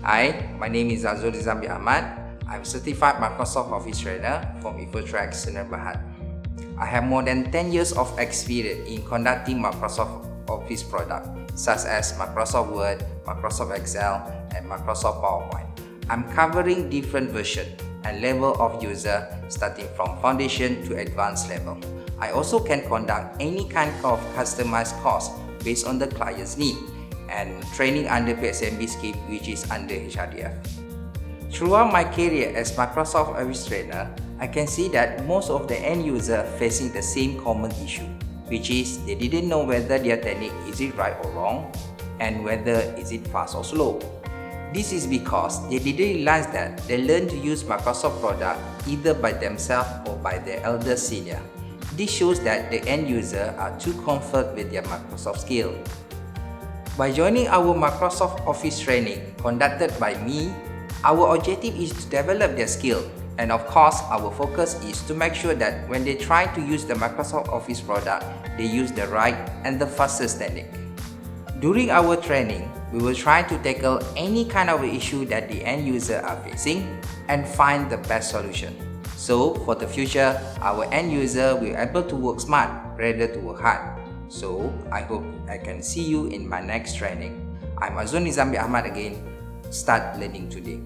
Hi, my name is Azrulnizam Ahmad. I'm certified Microsoft Office trainer from Instructor Bahad. I have more than 10 years of experience in conducting Microsoft Office products such as Microsoft Word, Microsoft Excel, and Microsoft PowerPoint. I'm covering different versions and level of user starting from foundation to advanced level. I also can conduct any kind of customized course based on the client's need and training under PSMB scheme, which is under HRDF. Throughout my career as Microsoft Office trainer, I can see that most of the end user facing the same common issue, which is they didn't know whether their technique is it right or wrong and whether is it fast or slow. This is because they didn't realize that they learn to use Microsoft product either by themselves or by their elder senior. This shows that the end user are too comfortable with their Microsoft skill. By joining our Microsoft Office training conducted by me, our objective is to develop their skill, and of course our focus is to make sure that when they try to use the Microsoft Office product, they use the right and the fastest technique. During our training, we will try to tackle any kind of issue that the end user are facing and find the best solution. So for the future, our end user will be able to work smart rather to work hard. So I hope I can see you in my next training. I'm Azrulnizam Ahmad again. Start learning today.